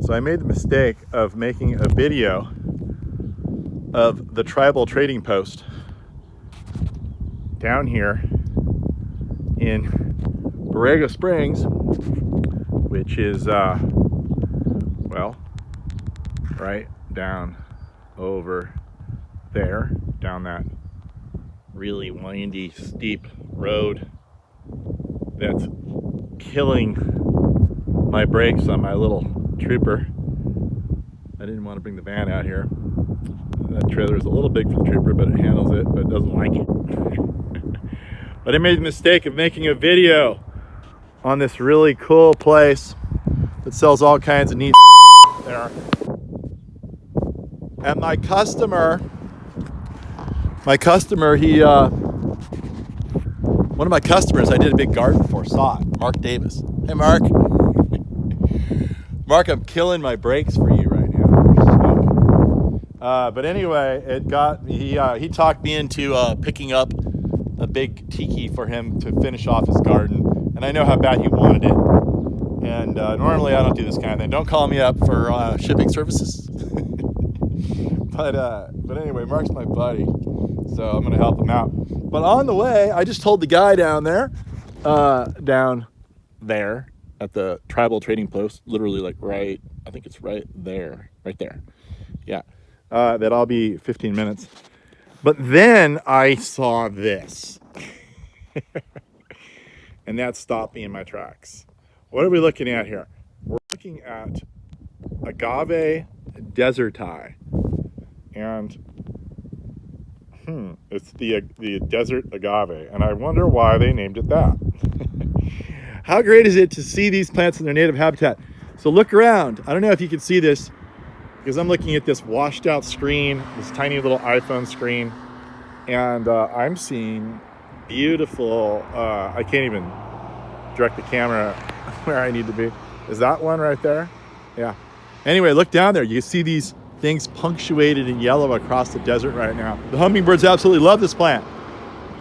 So I made the mistake of making a video of the tribal trading post down here in Borrego Springs, which is, well, right down over there, down that really windy, steep road that's killing my brakes on my little trooper. I didn't want to bring the van out here. That trailer is a little big for the trooper, but it handles it, but it doesn't like it. But I made the mistake of making a video on this really cool place that sells all kinds of neat there. And my customer, he, one of my customers I did a big garden for, saw it, Mark Davis. Hey, Mark. Mark, I'm killing my brakes for you right now. But anyway, he talked me into picking up a big Tiki for him to finish off his garden. And I know how bad he wanted it. And normally I don't do this kind of thing. Don't call me up for shipping services. But anyway, Mark's my buddy, so I'm gonna help him out. But on the way, I just told the guy down there at the tribal trading post, literally like right, I think it's right there, yeah, that I'll be 15 minutes. But then I saw this, and that stopped me in my tracks. What are we looking at here? We're looking at Agave desertii. And it's the desert agave, and I wonder why they named it that. How great is it to see these plants in their native habitat? So look around. I don't know if you can see this, because I'm looking at this washed out screen, this tiny little iPhone screen, and I'm seeing beautiful, I can't even direct the camera where I need to be. Is that one right there? Yeah. Anyway, look down there. You see these things punctuated in yellow across the desert right now. The hummingbirds absolutely love this plant.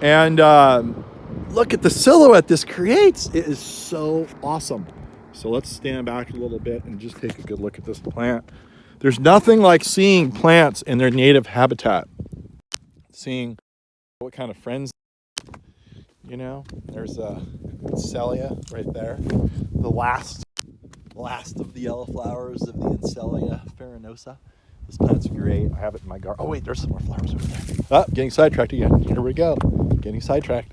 And look at the silhouette this creates. It is so awesome. So let's stand back a little bit and just take a good look at this plant. There's nothing like seeing plants in their native habitat. Seeing what kind of friends, you know, there's a Celia right there. The last of the yellow flowers of the Celia farinosa. This plant's great. I have it in my garden. Oh wait, there's some more flowers over there. Ah, getting sidetracked again. Here we go. Getting sidetracked.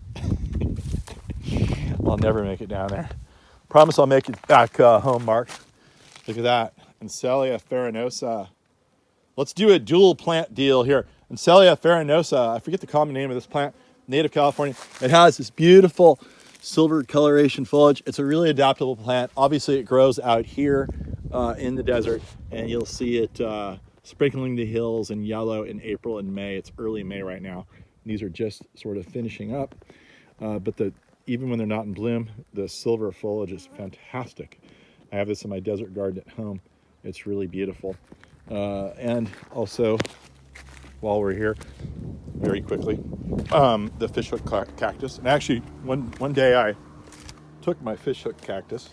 I'll never make it down there. Promise I'll make it back home, Mark. Look at that. Celia farinosa. Let's do a dual plant deal here. Celia farinosa, I forget the common name of this plant, native California. It has this beautiful silver coloration foliage. It's a really adaptable plant. Obviously, it grows out here in the desert, and you'll see it sprinkling the hills in yellow in April and May. It's early May right now. These are just sort of finishing up, but even when they're not in bloom, the silver foliage is fantastic. I have this in my desert garden at home. It's really beautiful. And also, while we're here, very quickly, the fishhook cactus. And actually, one day I took my fishhook cactus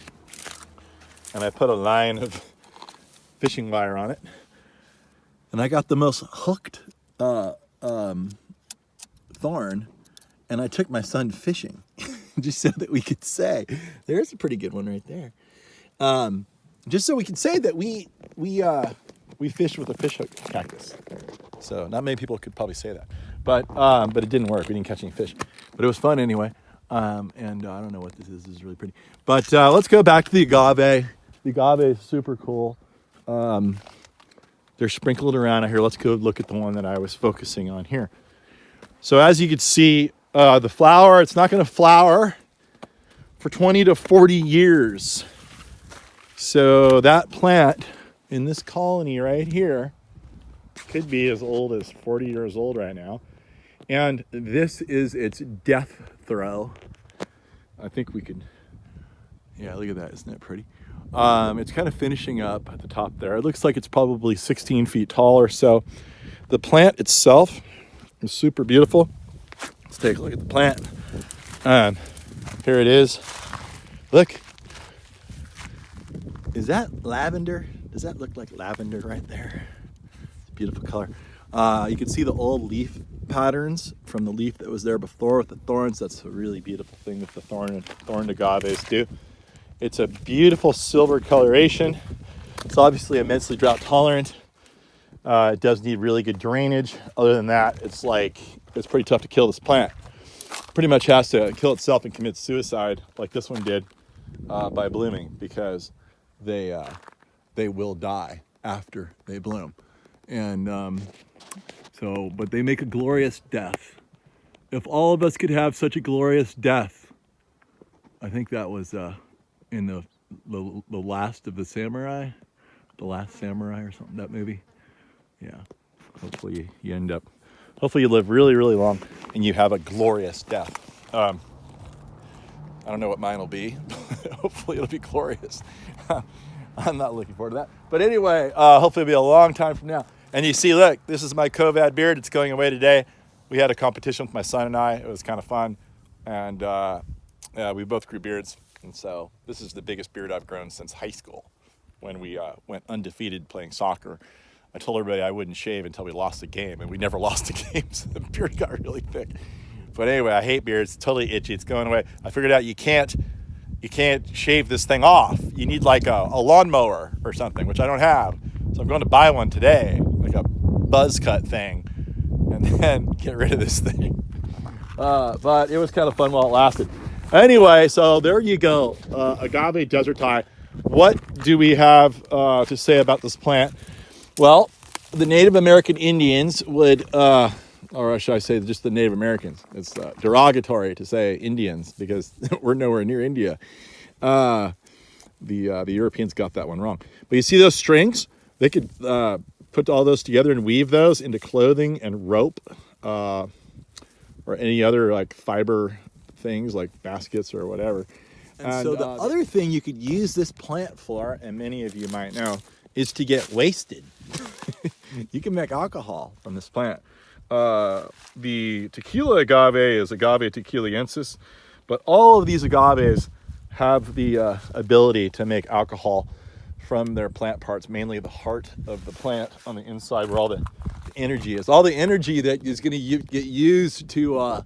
and I put a line of fishing wire on it, and I got the most hooked thorn, and I took my son fishing just so that we could say, there's a pretty good one right there. Just so we can say that we fished with a fishhook cactus. So not many people could probably say that, but it didn't work. We didn't catch any fish, but it was fun anyway. And I don't know what this is. This is really pretty. But let's go back to the agave. The agave is super cool. They're sprinkled around out here. Let's go look at the one that I was focusing on here. So as you can see, the flower, it's not going to flower for 20 to 40 years. So that plant in this colony right here could be as old as 40 years old right now. And this is its death throw. I think we could, yeah, look at that. Isn't that pretty? It's kind of finishing up at the top there. It looks like it's probably 16 feet tall or so. The plant itself is super beautiful. Let's take a look at the plant. And here it is. Look. Is that lavender? Does that look like lavender right there? It's a beautiful color. You can see the old leaf patterns from the leaf that was there before with the thorns. That's a really beautiful thing that the thorned agaves do. It's a beautiful silver coloration. It's obviously immensely drought tolerant. It does need really good drainage. Other than that, it's pretty tough to kill this plant. Pretty much has to kill itself and commit suicide like this one did by blooming, because they will die after they bloom. And but they make a glorious death. If all of us could have such a glorious death, I think that was in the last of the samurai, the last samurai or something, that movie. Yeah, hopefully you end up, hopefully you live really, really long and you have a glorious death. I don't know what mine will be. Hopefully it'll be glorious. I'm not looking forward to that. But anyway, hopefully it'll be a long time from now. And you see, look, this is my COVID beard. It's going away today. We had a competition with my son and I. It was kind of fun. And we both grew beards. And so this is the biggest beard I've grown since high school, when we went undefeated playing soccer. I told everybody I wouldn't shave until we lost a game, and we never lost a game, so the beard got really thick. But anyway, I hate beards. It's totally itchy. It's going away. I figured out you can't shave this thing off. You need like a lawnmower or something, which I don't have. So I'm going to buy one today, like a buzz cut thing, and then get rid of this thing. But it was kind of fun while it lasted. Anyway, so there you go. Agave desertii. What do we have to say about this plant? Well, the Native American Indians would, or should I say just the Native Americans? It's derogatory to say Indians because we're nowhere near India. The Europeans got that one wrong. But you see those strings? They could put all those together and weave those into clothing and rope, or any other like fiber things like baskets or whatever. And so the other thing you could use this plant for, and many of you might know, is to get wasted. You can make alcohol from this plant. The tequila agave is Agave tequiliensis, but all of these agaves have the ability to make alcohol from their plant parts, mainly the heart of the plant on the inside where all the energy is. All the energy that is going to get used to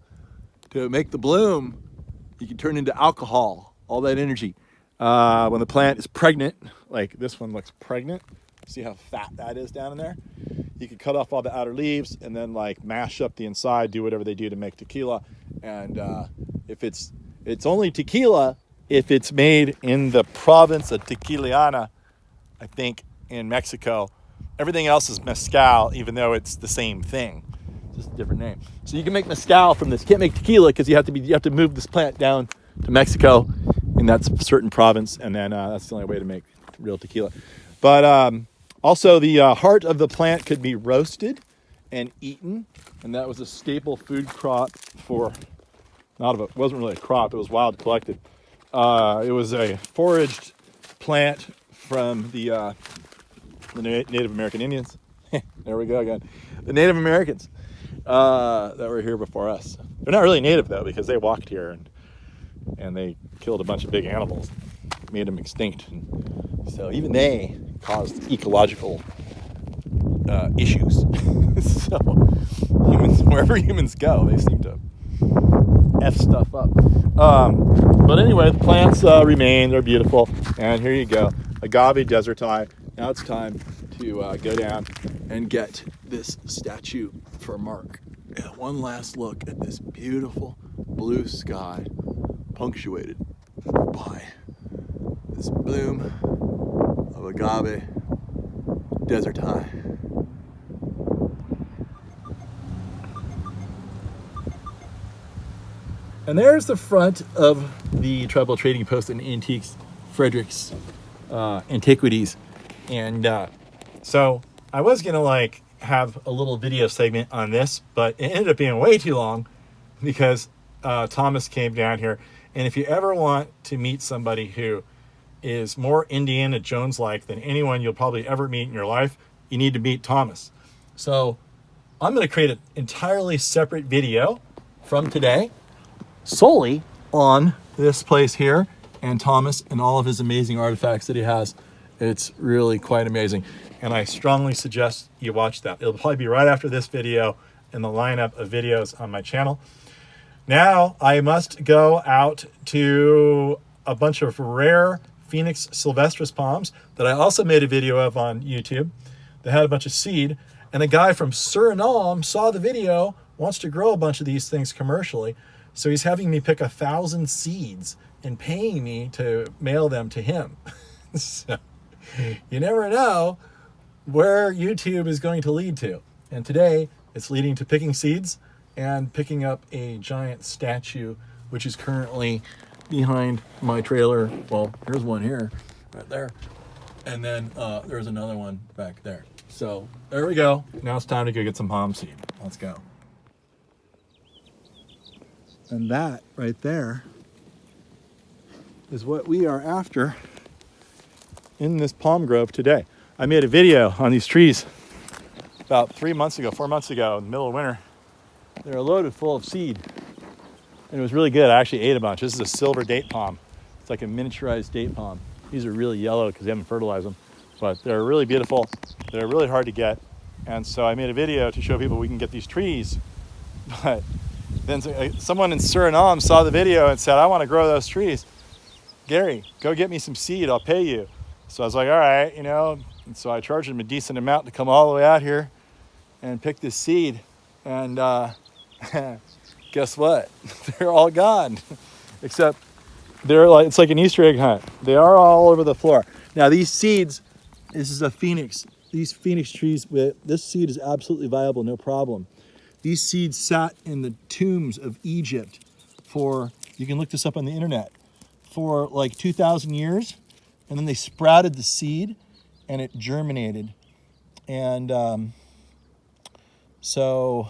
make the bloom, you can turn into alcohol, all that energy. When the plant is pregnant, like this one looks pregnant, see how fat that is down in there? You can cut off all the outer leaves and then like mash up the inside, do whatever they do to make tequila. And if it's only tequila if it's made in the province of Tequiliana, I think in Mexico. Everything else is mezcal, even though it's the same thing, just a different name. So you can make mezcal from this. You can't make tequila because you have to move this plant down to Mexico in that certain province, and then that's the only way to make real tequila. But also the heart of the plant could be roasted and eaten, and that was a staple food crop for, it wasn't really a crop, it was wild collected. It was a foraged plant from the Native American Indians. There we go again. The Native Americans that were here before us. They're not really native though, because they walked here and they killed a bunch of big animals, made them extinct. And so even they caused ecological issues. So humans, wherever humans go, they seem to F stuff up. But anyway, the plants remain. They're beautiful. And here you go, Agave desertii. Now it's time to go down and get this statue for Mark. And one last look at this beautiful blue sky, punctuated by this bloom of Agave desertii. And there's the front of the Tribal Trading Post and Antiques, Frederick's Antiquities. And so I was gonna have a little video segment on this, but it ended up being way too long because Thomas came down here. And if you ever want to meet somebody who is more Indiana Jones-like than anyone you'll probably ever meet in your life, you need to meet Thomas. So I'm going to create an entirely separate video from today solely on this place here and Thomas and all of his amazing artifacts that he has It's really quite amazing. And I strongly suggest you watch that. It'll probably be right after this video in the lineup of videos on my channel. Now I must go out to a bunch of rare Phoenix sylvestris palms that I also made a video of on YouTube that had a bunch of seed. And a guy from Suriname saw the video, wants to grow a bunch of these things commercially. So he's having me pick 1,000 seeds and paying me to mail them to him. So you never know where YouTube is going to lead to. And today it's leading to picking seeds and picking up a giant statue, which is currently behind my trailer. Well, here's one here, right there. And then there's another one back there. So there we go. Now it's time to go get some palm seed. Let's go. And that right there is what we are after in this palm grove today. I made a video on these trees about 4 months ago, in the middle of winter. They were loaded full of seed. And it was really good. I actually ate a bunch. This is a silver date palm. It's like a miniaturized date palm. These are really yellow because they haven't fertilized them. But they're really beautiful. They're really hard to get. And so I made a video to show people we can get these trees. But then someone in Suriname saw the video and said, I want to grow those trees. Gary, go get me some seed. I'll pay you. So I was like, all right, you know. And so I charged him a decent amount to come all the way out here and pick this seed. And guess what? They're all gone. Except it's like an Easter egg hunt. They are all over the floor. Now these seeds, this is a phoenix. These phoenix trees, this seed is absolutely viable, no problem. These seeds sat in the tombs of Egypt for, you can look this up on the internet, for like 2,000 years. And then they sprouted the seed and it germinated. And so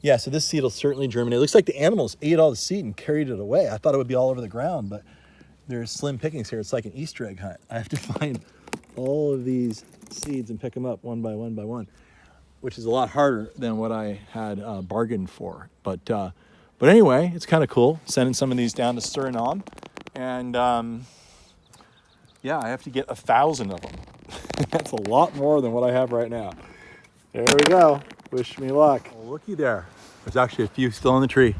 this seed will certainly germinate. It looks like the animals ate all the seed and carried it away. I thought it would be all over the ground, but there's slim pickings here. It's like an Easter egg hunt. I have to find all of these seeds and pick them up one by one, which is a lot harder than what I had bargained for. But anyway, it's kind of cool sending some of these down to Suriname. And I have to get 1,000 of them. That's a lot more than what I have right now. There we go. Wish me luck. Well, looky there. There's actually a few still in the tree.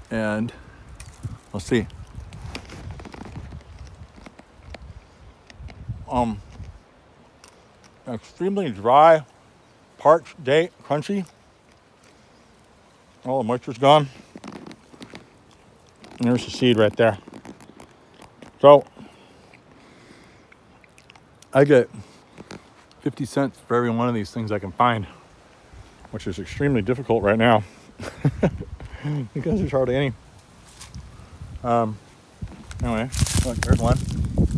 And let's see. Extremely dry, parched, date, crunchy. All the moisture's gone. And there's the seed right there. So I get 50 cents for every one of these things I can find, which is extremely difficult right now because there's hardly any. Anyway, look, there's one.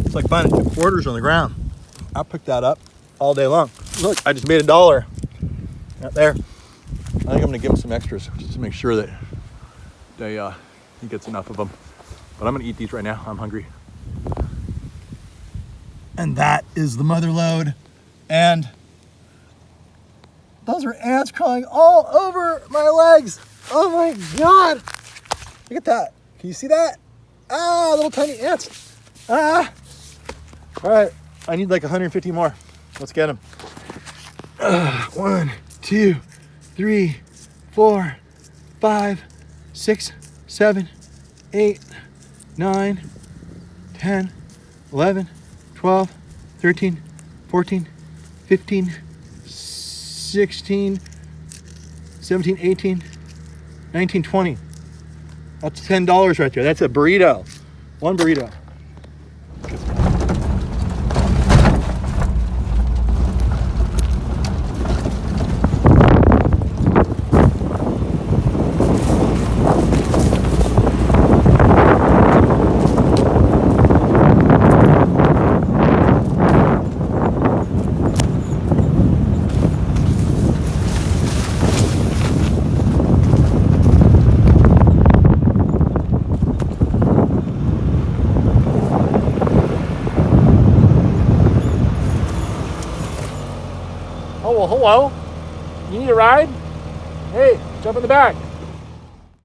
It's like finding 2 quarters on the ground. I'll pick that up all day long. Look, I just made $1 out there. I think I'm gonna give him some extras just to make sure that he gets enough of them. But I'm gonna eat these right now. I'm hungry. And that is the mother lode. And those are ants crawling all over my legs. Oh my God. Look at that. Can you see that? Ah, little tiny ants. Ah. All right, I need like 150 more. Let's get them. 1, 2, 3, 4, 5, 6, 7, 8, 9, 10, 11, 12, 13, 14, 15, 16, 17, 18, 19, 20. That's $10 right there. That's a burrito. One burrito. Oh, well, hello. You need a ride? Hey, jump in the back.